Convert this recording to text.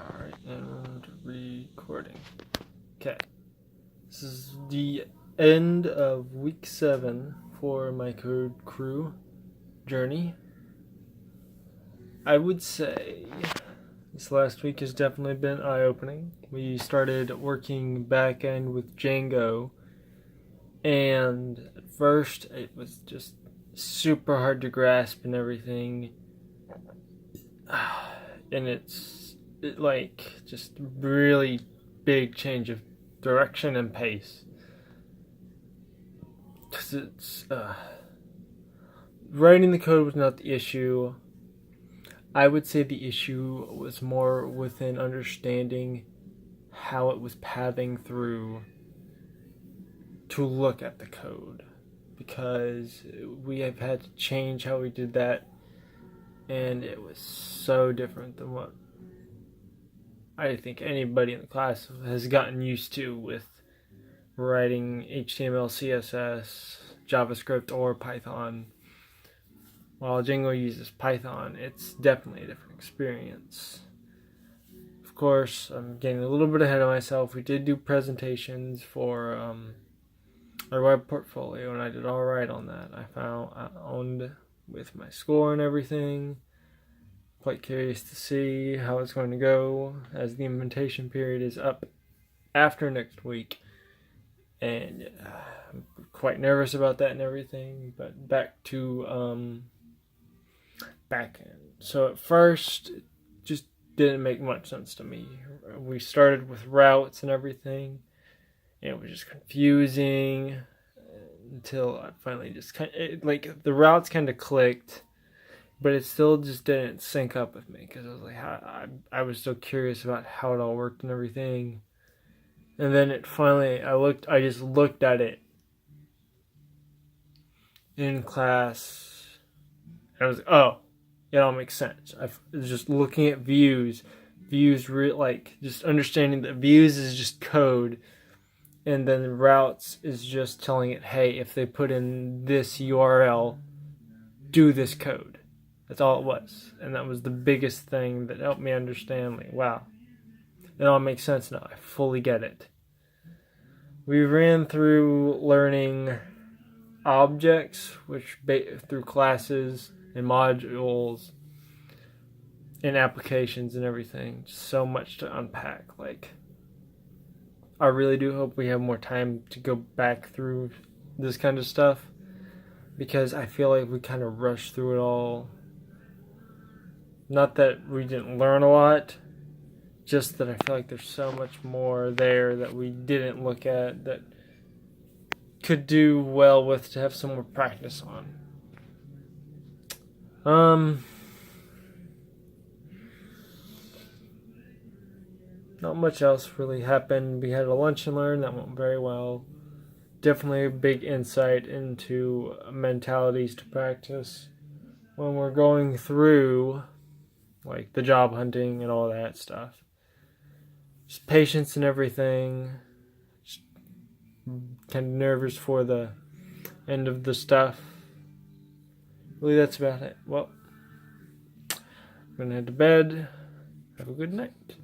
Alright, and recording. Okay. This is the end of week 7 for my Code Crew journey. I would say this last week has definitely been eye-opening. We started working back-end with Django, and at first it was just super hard to grasp and everything. And it's just really big change of direction and pace. Because it's writing the code was not the issue. I would say the issue was more within understanding how it was pathing through to look at the code, because we have had to change how we did that, and it was so different than what I think anybody in the class has gotten used to with writing HTML, CSS, JavaScript, or Python. While Django uses Python, it's definitely a different experience. Of course, I'm getting a little bit ahead of myself. We did do presentations for our web portfolio, and I did all right on that. I found with my score and everything. Quite curious to see how it's going to go, as the implementation period is up after next week, and I'm quite nervous about that and everything. But back to backend. So at first, it just didn't make much sense to me. We started with routes and everything, and it was just confusing until I finally just the routes kind of clicked. But it still just didn't sync up with me, because I was like, I was so curious about how it all worked and everything. And then it finally, I just looked at it in class, and I was like, oh, it all makes sense. I was just looking at views, just understanding that views is just code, and then routes is just telling it, hey, if they put in this URL, do this code. That's all it was. And that was the biggest thing that helped me understand, like, wow, it all makes sense now. I fully get it. We ran through learning objects, which through classes and modules and applications and everything. Just so much to unpack. I really do hope we have more time to go back through this kind of stuff, because I feel like we kind of rushed through it all. Not that we didn't learn a lot, just that I feel like there's so much more there that we didn't look at that could do well with to have some more practice on. Not much else really happened. We had a lunch and learn that went very well. Definitely a big insight into mentalities to practice when we're going through the job hunting and all that stuff. Just patience and everything. Just kind of nervous for the end of the stuff. Really, that's about it. Well, I'm going to head to bed. Have a good night.